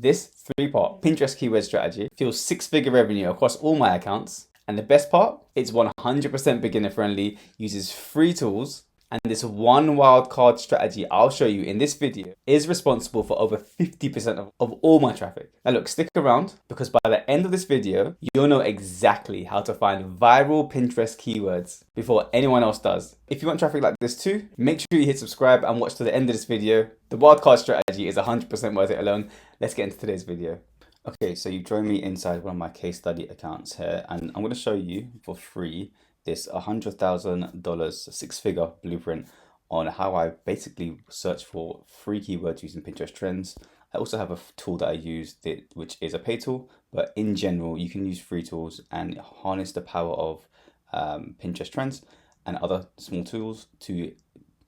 This 3-part Pinterest keyword strategy fuels 6-figure revenue across all my accounts. And the best part, it's 100% beginner friendly, uses free tools, and this one wildcard strategy I'll show you in this video is responsible for over 50% of all my traffic. Now look, stick around, because by the end of this video, you'll know exactly how to find viral Pinterest keywords before anyone else does. If you want traffic like this too, make sure you hit subscribe and watch to the end of this video. The wildcard strategy is 100% worth it alone. Let's get into today's video. Okay, so you join me inside one of my case study accounts here, and I'm going to show you for free this $100,000 6-figure blueprint on how I basically search for free keywords using Pinterest trends. I also have a tool that I use which is a paid tool, but in general, you can use free tools and harness the power of Pinterest trends and other small tools to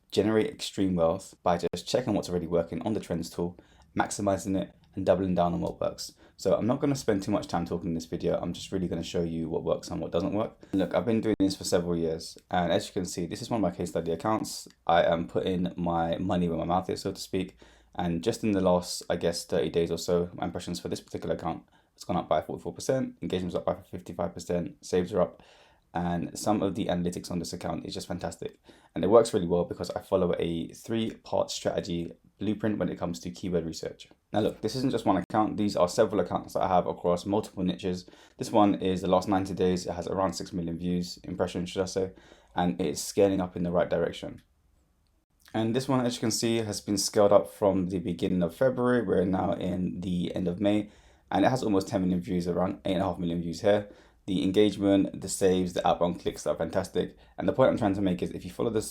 generate extreme wealth by just checking what's already working on the trends tool, maximizing it, and doubling down on what works. So I'm not going to spend too much time talking in this video. I'm just really going to show you what works and what doesn't work. Look, I've been doing this for several years, and as you can see, this is one of my case study accounts. I am putting my money where my mouth is, so to speak. And just in the last, I guess, 30 days or so, my impressions for this particular account has gone up by 44%, engagement's up by 55%, saves are up, and some of the analytics on this account is just fantastic. And it works really well because I follow a 3-part strategy blueprint when it comes to keyword research. Now look, this isn't just one account. These are several accounts that I have across multiple niches. This one is the last 90 days. It has around 6 million views, impressions should I say, and it's scaling up in the right direction. And this one, as you can see, has been scaled up from the beginning of February. We're now in the end of May, and it has almost 10 million views, around 8.5 million views here. The engagement, the saves, the outbound clicks are fantastic. And the point I'm trying to make is if you follow the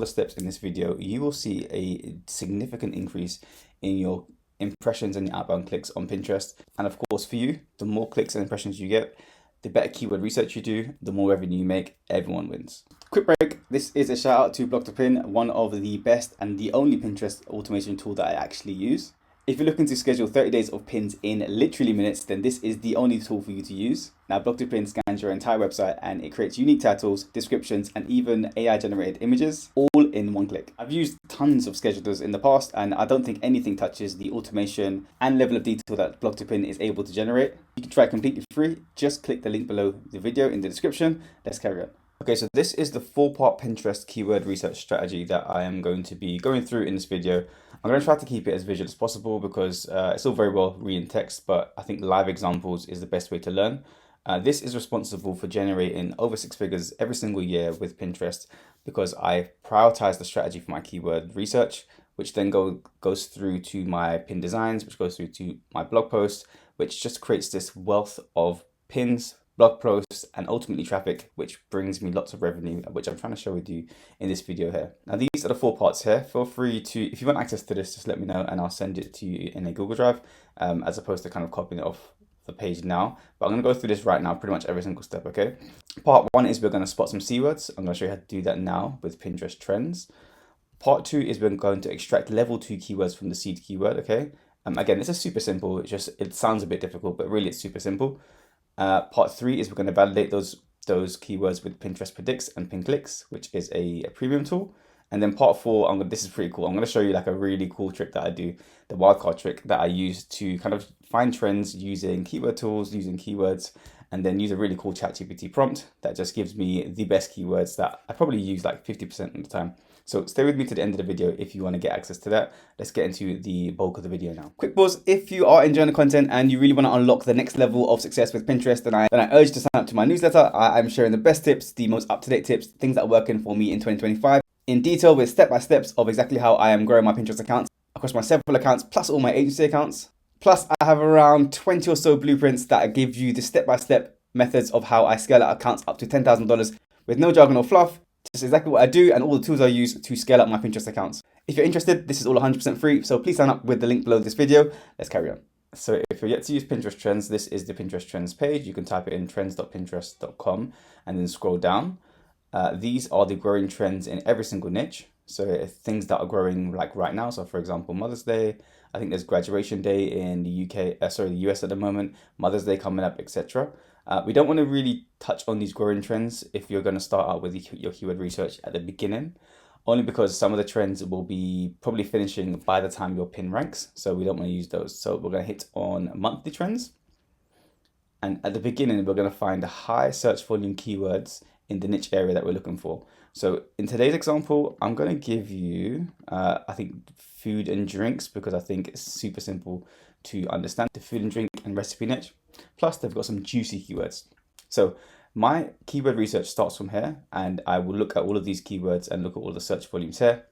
steps in this video, you will see a significant increase in your impressions and your outbound clicks on Pinterest. And of course, for you, the more clicks and impressions you get, the better keyword research you do, the more revenue you make. Everyone wins. Quick break. This is a shout out to BlockToPin, one of the best and the only Pinterest automation tool that I actually use. If you're looking to schedule 30 days of pins in literally minutes, then this is the only tool for you to use. Now, BlockToPin scans your entire website and it creates unique titles, descriptions, and even AI-generated images, all in one click. I've used tons of schedulers in the past, and I don't think anything touches the automation and level of detail that BlockToPin is able to generate. You can try completely free. Just click the link below the video in the description. Let's carry on. Okay, so this is the 4-part Pinterest keyword research strategy that I am going to be going through in this video. I'm going to try to keep it as visual as possible because it's all very well reading text, but I think live examples is the best way to learn. This is responsible for generating over 6 figures every single year with Pinterest because I prioritize the strategy for my keyword research, which then goes through to my pin designs, which goes through to my blog posts, which just creates this wealth of pins, blog posts, and ultimately traffic, which brings me lots of revenue, which I'm trying to share with you in this video here. Now, these are the 4 parts here. Feel free to, if you want access to this, just let me know and I'll send it to you in a Google Drive, as opposed to kind of copying it off the page now. But I'm going to go through this right now, pretty much every single step, okay? Part 1 is we're going to spot some keywords. I'm going to show you how to do that now with Pinterest trends. Part 2 is we're going to extract level 2 keywords from the seed keyword, okay? Again, this is super simple. It sounds a bit difficult, but really it's super simple. Part 3 is we're going to validate those keywords with Pinterest Predicts and Pin Clicks, which is a premium tool. And then part 4, this is pretty cool. I'm going to show you like a really cool trick that I do, the wildcard trick that I use to kind of find trends using keyword tools, using keywords, and then use a really cool ChatGPT prompt that just gives me the best keywords that I probably use like 50% of the time. So stay with me to the end of the video if you want to get access to that. Let's get into the bulk of the video now. Quick pause. If you are enjoying the content and you really want to unlock the next level of success with Pinterest, then I urge you to sign up to my newsletter. I'm sharing the best tips, the most up-to-date tips, things that are working for me in 2025 in detail with step-by-steps of exactly how I am growing my Pinterest accounts across my several accounts, plus all my agency accounts. Plus, I have around 20 or so blueprints that give you the step-by-step methods of how I scale out accounts up to $10,000 with no jargon or fluff. Just exactly what I do and all the tools I use to scale up my Pinterest accounts. If you're interested, this is all 100% free, so please sign up with the link below this video. Let's carry on. So if you're yet to use Pinterest Trends, this is the Pinterest Trends page. You can type it in trends.pinterest.com and then scroll down. These are the growing trends in every single niche. So things that are growing like right now. So for example, Mother's Day. I think there's graduation day in the the US at the moment, Mother's Day coming up, etc. We don't want to really touch on these growing trends if you're going to start out with your keyword research at the beginning. only because some of the trends will be probably finishing by the time your pin ranks. So we don't want to use those. So we're going to hit on monthly trends. And at the beginning, we're going to find high search volume keywords in the niche area that we're looking for. So in today's example, I'm going to give you, I think, food and drinks, because I think it's super simple to understand the food and drink and recipe niche. Plus, they've got some juicy keywords. So my keyword research starts from here, and I will look at all of these keywords and look at all the search volumes here.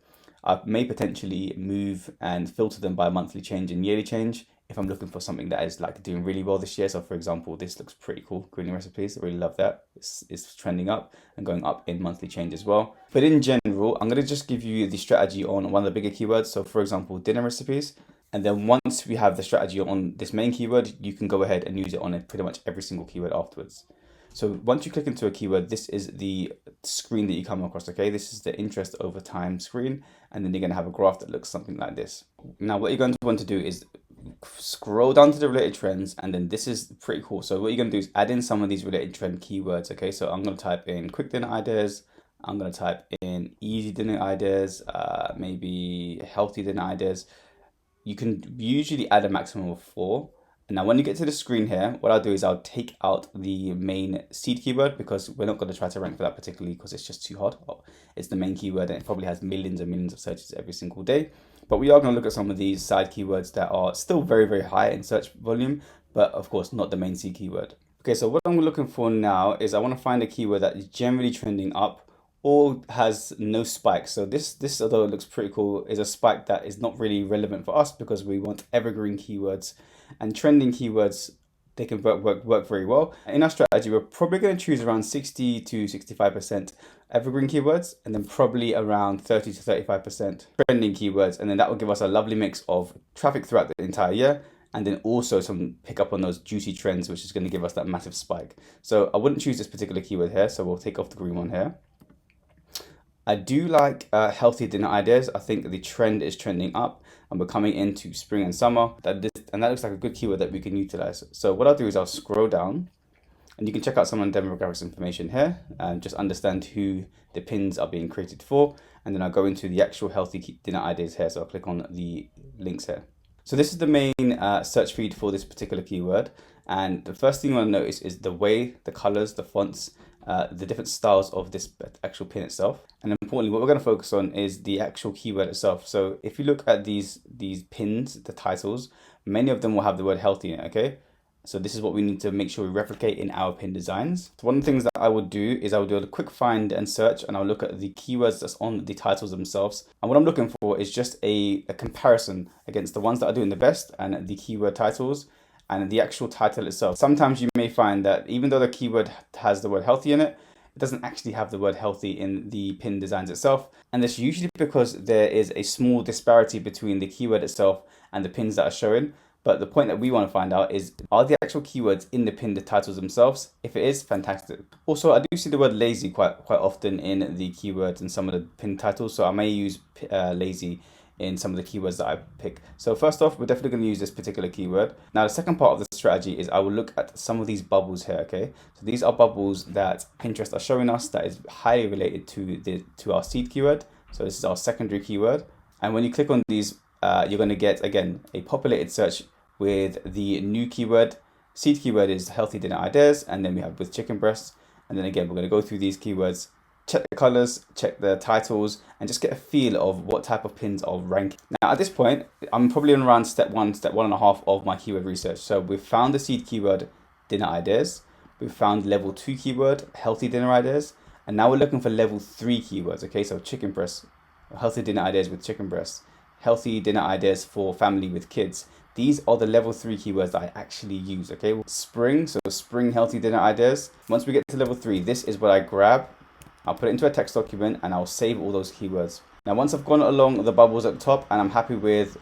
I may potentially move and filter them by monthly change and yearly change if I'm looking for something that is like doing really well this year. So for example, this looks pretty cool, grilling recipes. I really love that. It's trending up and going up in monthly change as well. But in general, I'm going to just give you the strategy on one of the bigger keywords. So for example, dinner recipes. And then once we have the strategy on this main keyword, you can go ahead and use it on pretty much every single keyword afterwards. So once you click into a keyword, this is the screen that you come across, okay? This is the interest over time screen, and then you're gonna have a graph that looks something like this. Now, what you're going to want to do is scroll down to the related trends, and then this is pretty cool. So what you're gonna do is add in some of these related trend keywords, okay? So I'm gonna type in quick dinner ideas, I'm gonna type in easy dinner ideas, maybe healthy dinner ideas. You can usually add a maximum of 4. And now when you get to the screen here, what I'll do is I'll take out the main seed keyword, because we're not going to try to rank for that particularly because it's just too hard. It's the main keyword and it probably has millions and millions of searches every single day. But we are going to look at some of these side keywords that are still very, very high in search volume, but of course not the main seed keyword. Okay, so what I'm looking for now is I want to find a keyword that is generally trending up or has no spike. So this, although it looks pretty cool, is a spike that is not really relevant for us because we want evergreen keywords and trending keywords. They can work very well. In our strategy, we're probably going to choose around 60 to 65% evergreen keywords, and then probably around 30 to 35% trending keywords. And then that will give us a lovely mix of traffic throughout the entire year, and then also some pick up on those juicy trends, which is going to give us that massive spike. So I wouldn't choose this particular keyword here. So we'll take off the green one here. I do like healthy dinner ideas. I think the trend is trending up and we're coming into spring and summer. And that looks like a good keyword that we can utilize. So what I'll do is I'll scroll down, and you can check out some of the demographics information here and just understand who the pins are being created for. And then I'll go into the actual healthy dinner ideas here. So I'll click on the links here. So this is the main search feed for this particular keyword. And the first thing you want to notice is the way, the colors, the fonts, the different styles of this actual pin itself. And importantly, what we're going to focus on is the actual keyword itself. So if you look at these pins, the titles, many of them will have the word healthy in it, okay? So this is what we need to make sure we replicate in our pin designs. So one of the things that I would do is I would do a quick find and search, and I'll look at the keywords that's on the titles themselves. And what I'm looking for is just a comparison against the ones that are doing the best and the keyword titles and the actual title itself. Sometimes you may find that even though the keyword has the word healthy in it, it doesn't actually have the word healthy in the pin designs itself. And that's usually because there is a small disparity between the keyword itself and the pins that are showing. But the point that we want to find out is, are the actual keywords in the pin titles themselves? If it is, fantastic. Also, I do see the word lazy quite often in the keywords and some of the pin titles. So I may use lazy in some of the keywords that I pick. So first off, we're definitely going to use this particular keyword. Now, the second part of the strategy is I will look at some of these bubbles here, okay? So these are bubbles that Pinterest are showing us that is highly related to our seed keyword. So this is our secondary keyword. And when you click on these, you're going to get, again, a populated search with the new keyword. Seed keyword is healthy dinner ideas, and then we have with chicken breasts. And then again, we're going to go through these keywords, check the colors, check the titles, and just get a feel of what type of pins are ranking. Now, at this point, I'm probably on around step 1.5 of my keyword research. So we've found the seed keyword, dinner ideas. We've found level 2 keyword, healthy dinner ideas. And now we're looking for level 3 keywords, okay? So chicken breasts, healthy dinner ideas with chicken breasts, healthy dinner ideas for family with kids. These are the level 3 keywords that I actually use, okay? Spring, so spring healthy dinner ideas. Once we get to level 3, this is what I grab. I'll put it into a text document and I'll save all those keywords. Now, once I've gone along the bubbles at the top and I'm happy with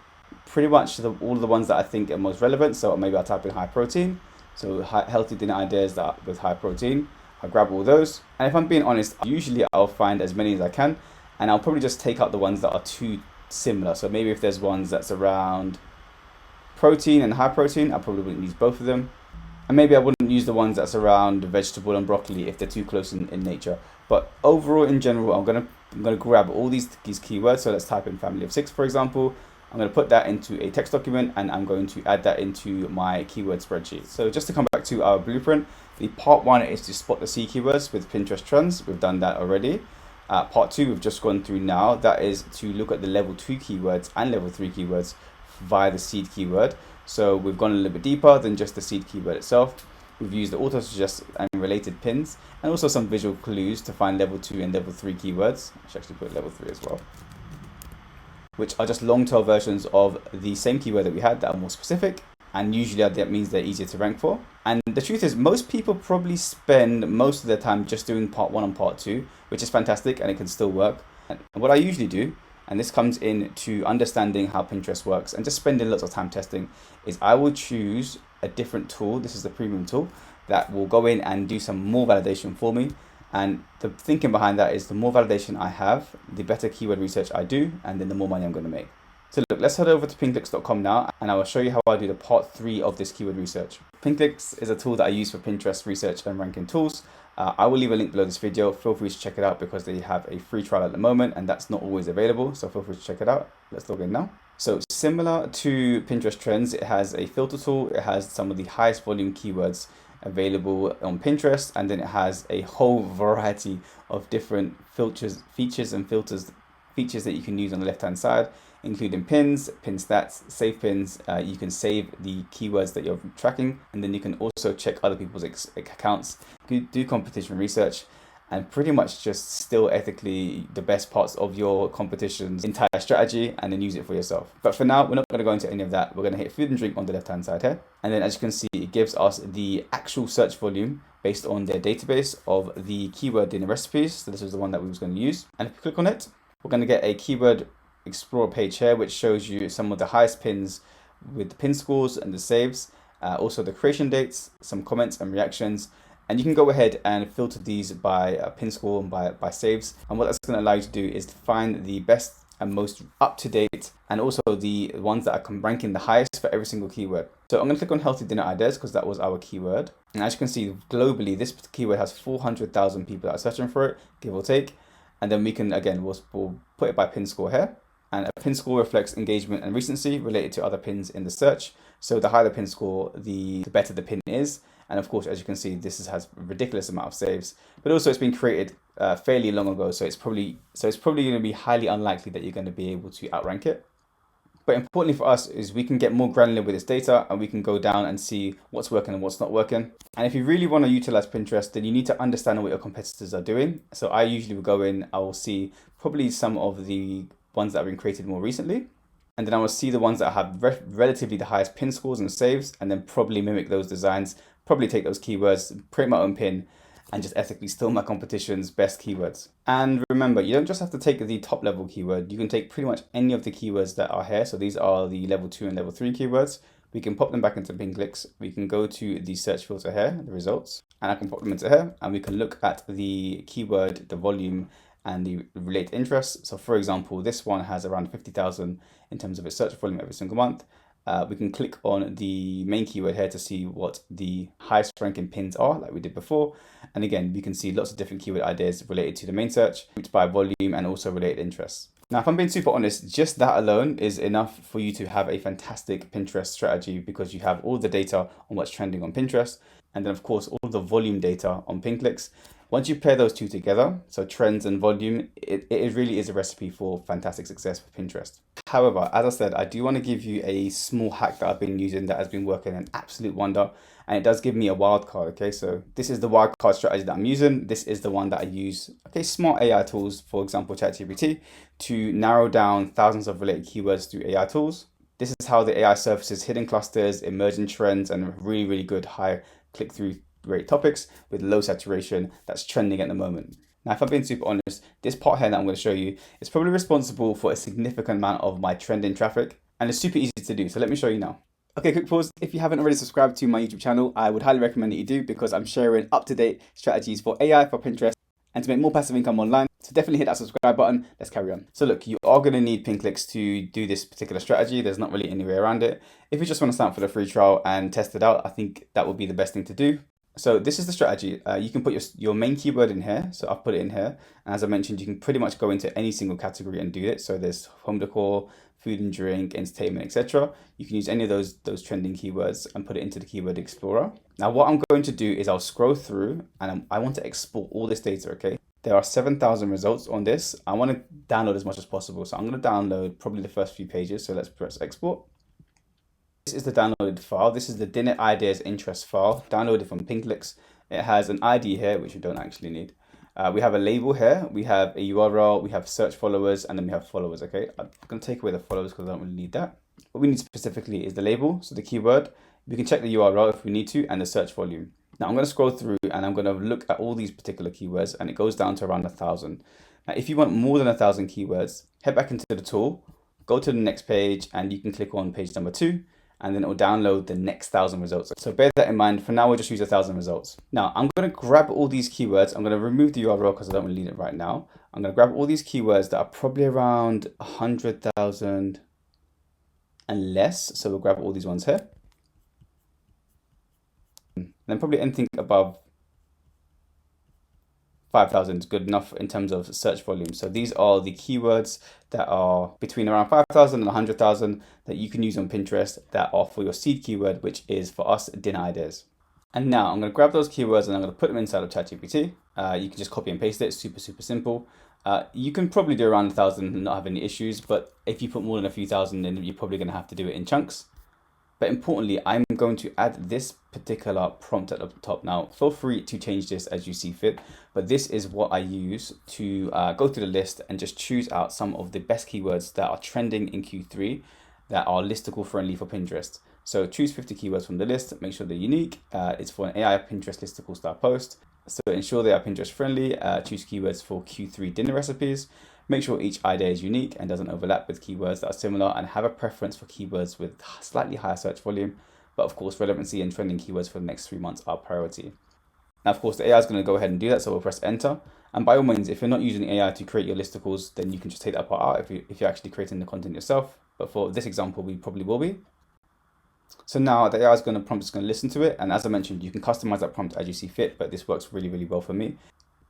pretty much all the ones that I think are most relevant, so maybe I'll type in high protein. So healthy dinner ideas that are with high protein. I'll grab all those. And if I'm being honest, usually I'll find as many as I can, and I'll probably just take out the ones that are too similar. So maybe if there's ones that's around protein and high protein, I probably wouldn't use both of them. And maybe I wouldn't use the ones that's around vegetable and broccoli if they're too close in nature. But overall, in general, I'm going to I'm going to grab all these keywords. So let's type in family of 6, for example. I'm going to put that into a text document and I'm going to add that into my keyword spreadsheet. So just to come back to our blueprint, the part 1 is to spot the C keywords with Pinterest trends. We've done that already. Part 2 we've just gone through now. That is to look at the level 2 keywords and level 3 keywords via the seed keyword. So we've gone a little bit deeper than just the seed keyword itself. We've used the auto suggest and related pins and also some visual clues to find level 2 and level 3 keywords. I should actually put level 3 as well, which are just long tail versions of the same keyword that we had that are more specific, and usually that means they're easier to rank for. And the truth is, most people probably spend most of their time just doing part 1 and part 2, which is fantastic and it can still work. And what I usually do, and this comes into understanding how Pinterest works and just spending lots of time testing, is I will choose a different tool. This is the premium tool that will go in and do some more validation for me. And the thinking behind that is the more validation I have, the better keyword research I do, and then the more money I'm going to make. So look, let's head over to pinclicks.com now, and I will show you how I do the part 3 of this keyword research. Pinclicks is a tool that I use for Pinterest research and ranking tools. I will leave a link below this video. Feel free to check it out because they have a free trial at the moment, and that's not always available. So feel free to check it out. Let's log in now. So similar to Pinterest Trends, it has a filter tool. It has some of the highest volume keywords available on Pinterest, and then it has a whole variety of different features that you can use on the left hand side, including pins, pin stats, save pins. You can save the keywords that you're tracking, and then you can also check other people's accounts, do competition research, and pretty much just steal ethically the best parts of your competition's entire strategy and then use it for yourself. But for now, we're not going to go into any of that. We're going to hit food and drink on the left hand side here. And then as you can see, it gives us the actual search volume based on their database of the keyword dinner recipes. So this is the one that we was going to use. And if you click on it, we're going to get a keyword explorer page here, which shows you some of the highest pins with the pin scores and the saves, also the creation dates, some comments and reactions. And you can go ahead and filter these by pin score and by saves. And what that's going to allow you to do is to find the best and most up-to-date, and also the ones that are ranking the highest for every single keyword. So I'm going to click on healthy dinner ideas because that was our keyword. And as you can see, globally, this keyword has 400,000 people that are searching for it, give or take. And then we can, again, we'll put it by pin score here. And a pin score reflects engagement and recency related to other pins in the search. So the higher the pin score, the better the pin is. And of course, as you can see, this has a ridiculous amount of saves, but also it's been created fairly long ago. So it's probably going to be highly unlikely that you're going to be able to outrank it. But importantly for us is we can get more granular with this data and we can go down and see what's working and what's not working. And if you really want to utilize Pinterest, then you need to understand what your competitors are doing. So I usually will go in, I will see probably some of the ones that have been created more recently. And then I will see the ones that have relatively the highest pin scores and saves, and then probably mimic those designs, probably take those keywords, create my own pin, and just ethically steal my competition's best keywords. And remember, you don't just have to take the top level keyword, you can take pretty much any of the keywords that are here. So these are the level 2 and level 3 keywords. We can pop them back into Pinclicks. We can go to the search filter here, the results, and I can pop them into here, and we can look at the keyword, the volume, and the related interests. So for example, this one has around 50,000 in terms of its search volume every single month. We can click on the main keyword here to see what the highest ranking pins are, like we did before. And again, we can see lots of different keyword ideas related to the main search, grouped by volume and also related interests. Now, if I'm being super honest, just that alone is enough for you to have a fantastic Pinterest strategy, because you have all the data on what's trending on Pinterest. And then of course, all the volume data on Pinclicks. Once you pair those two together, so trends and volume, it really is a recipe for fantastic success for Pinterest. However, as I said, I do want to give you a small hack that I've been using that has been working an absolute wonder. And it does give me a wildcard, okay? So this is the wildcard strategy that I'm using. This is the one that I use, okay, smart AI tools, for example, ChatGPT, to narrow down thousands of related keywords through AI tools. This is how the AI surfaces hidden clusters, emerging trends, and really, really good high click-through rate topics with low saturation that's trending at the moment. Now, if I'm being super honest, this part here that I'm going to show you is probably responsible for a significant amount of my trending traffic, and it's super easy to do. So let me show you now. Okay, quick pause. If you haven't already subscribed to my YouTube channel, I would highly recommend that you do, because I'm sharing up-to-date strategies for AI, for Pinterest, and to make more passive income online. So definitely hit that subscribe button. Let's carry on. So look, you are going to need Pinclicks to do this particular strategy. There's not really any way around it. If you just want to sign up for the free trial and test it out, I think that would be the best thing to do. So this is the strategy. You can put your main keyword in here. So I've put it in here. And as I mentioned, you can pretty much go into any single category and do it. So there's home decor, food and drink, entertainment, etc. You can use any of those trending keywords and put it into the keyword explorer. Now what I'm going to do is I'll scroll through and I want to export all this data, okay? There are 7,000 results on this. I want to download as much as possible. So I'm going to download probably the first few pages. So let's press export. This is the downloaded file. This is the dinner ideas interest file downloaded from Pinklix. It has an ID here, which we don't actually need. We have a label here. We have a URL. We have search followers, and then we have followers. Okay, I'm going to take away the followers because I don't really need that. What we need specifically is the label, so the keyword. We can check the URL if we need to, and the search volume. Now I'm going to scroll through and I'm going to look at all these particular keywords, and it goes down to around 1,000. Now, if you want more than 1,000 keywords, head back into the tool, go to the next page, and you can click on page number 2. And then it will download the next 1,000 results. So bear that in mind. For now, we'll just use 1,000 results. Now, I'm going to grab all these keywords. I'm going to remove the URL because I don't really need it right now. I'm going to grab all these keywords that are probably around 100,000 and less. So we'll grab all these ones here. And then probably anything above 5,000 is good enough in terms of search volume. So these are the keywords that are between around 5,000 and 100,000 that you can use on Pinterest that are for your seed keyword, which is for us dinner ideas. And now I'm going to grab those keywords and I'm going to put them inside of ChatGPT. You can just copy and paste it. Super simple. You can probably do around 1,000 and not have any issues, but if you put more than a few thousand, then you're probably going to have to do it in chunks. But importantly, I'm going to add this particular prompt at the top. Now, feel free to change this as you see fit, but this is what I use to go through the list and just choose out some of the best keywords that are trending in Q3 that are listicle friendly for Pinterest. So choose 50 keywords from the list, make sure they're unique. It's for an AI Pinterest listicle style post. So ensure they are Pinterest friendly, choose keywords for Q3 dinner recipes. Make sure each idea is unique and doesn't overlap with keywords that are similar, and have a preference for keywords with slightly higher search volume. But of course, relevancy and trending keywords for the next 3 months are priority. Now, of course, the AI is going to go ahead and do that. So we'll press enter. And by all means, if you're not using AI to create your listicles, then you can just take that part out if you're actually creating the content yourself. But for this example, we probably will be. So now the AI is going to listen to it. And as I mentioned, you can customize that prompt as you see fit, but this works really well for me.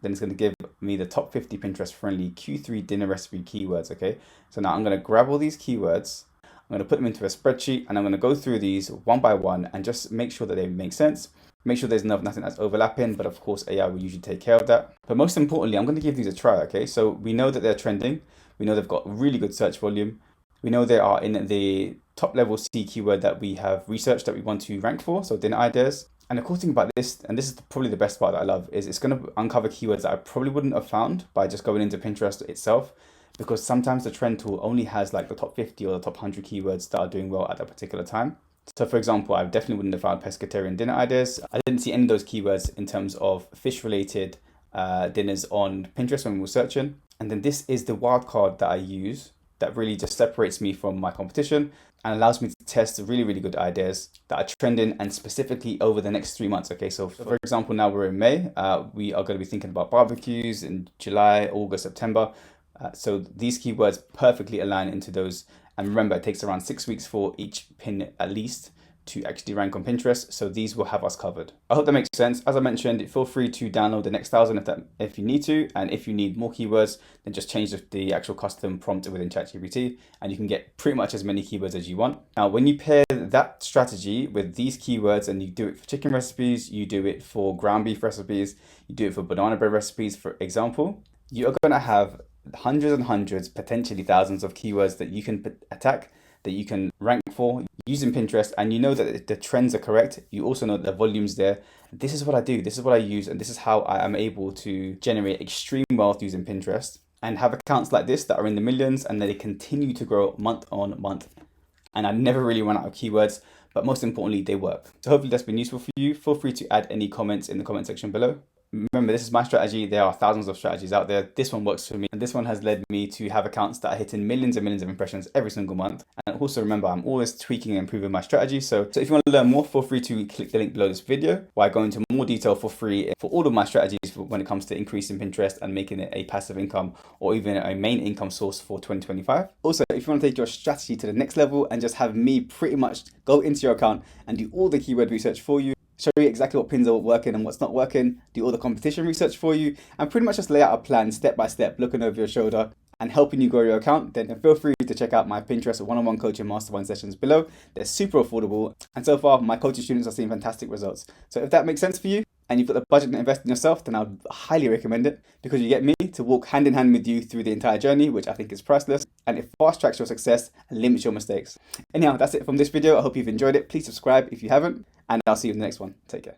Then it's going to give me the top 50 Pinterest friendly Q3 dinner recipe keywords. Okay, so now I'm going to grab all these keywords, I'm going to put them into a spreadsheet, and I'm going to go through these one by one and just make sure that they make sense. Make sure there's nothing that's overlapping, but of course AI will usually take care of that. But most importantly, I'm going to give these a try. Okay, so we know that they're trending, we know they've got really good search volume, we know they are in the top level C keyword that we have researched that we want to rank for, so dinner ideas. And the cool thing about this, and this is probably the best part that I love, is it's going to uncover keywords that I probably wouldn't have found by just going into Pinterest itself, because sometimes the trend tool only has like the top 50 or the top 100 keywords that are doing well at that particular time. So for example, I definitely wouldn't have found pescatarian dinner ideas. I didn't see any of those keywords in terms of fish related dinners on Pinterest when we were searching. And then this is the wildcard that I use that really just separates me from my competition and allows me to test really good ideas that are trending, and specifically over the next 3 months. Okay, so for example, now we're in May, we are going to be thinking about barbecues in July, August, September. So these keywords perfectly align into those. And remember, it takes around 6 weeks for each pin at least to actually rank on Pinterest. So these will have us covered. I hope that makes sense. As I mentioned, feel free to download the next 1,000 if you need to. And if you need more keywords, then just change the actual custom prompt within ChatGPT and you can get pretty much as many keywords as you want. Now, when you pair that strategy with these keywords and you do it for chicken recipes, you do it for ground beef recipes, you do it for banana bread recipes, for example, you are going to have hundreds and hundreds, potentially thousands of keywords that you can attack, that you can rank for using Pinterest, and you know that the trends are correct. You also know that the volume's there. This is what I do, this is what I use, and this is how I am able to generate extreme wealth using Pinterest and have accounts like this that are in the millions, and they continue to grow month on month. And I never really run out of keywords, but most importantly, they work. So hopefully that's been useful for you. Feel free to add any comments in the comment section below. Remember, this is my strategy. There are thousands of strategies out there. This one works for me. And this one has led me to have accounts that are hitting millions and millions of impressions every single month. And also remember, I'm always tweaking and improving my strategy. So if you want to learn more, feel free to click the link below this video, where I go into more detail for free for all of my strategies when it comes to increasing Pinterest and making it a passive income or even a main income source for 2025. Also, if you want to take your strategy to the next level and just have me pretty much go into your account and do all the keyword research for you, show you exactly what pins are working and what's not working, do all the competition research for you, and pretty much just lay out a plan step by step, looking over your shoulder and helping you grow your account, then feel free to check out my Pinterest one-on-one coaching mastermind sessions below. They're super affordable, and so far my coaching students are seeing fantastic results. So if that makes sense for you and you've got the budget to invest in yourself, then I would highly recommend it, because you get me to walk hand in hand with you through the entire journey, which I think is priceless, and it fast tracks your success and limits your mistakes. Anyhow, that's it from this video. I hope you've enjoyed it. Please subscribe if you haven't, and I'll see you in the next one. Take care.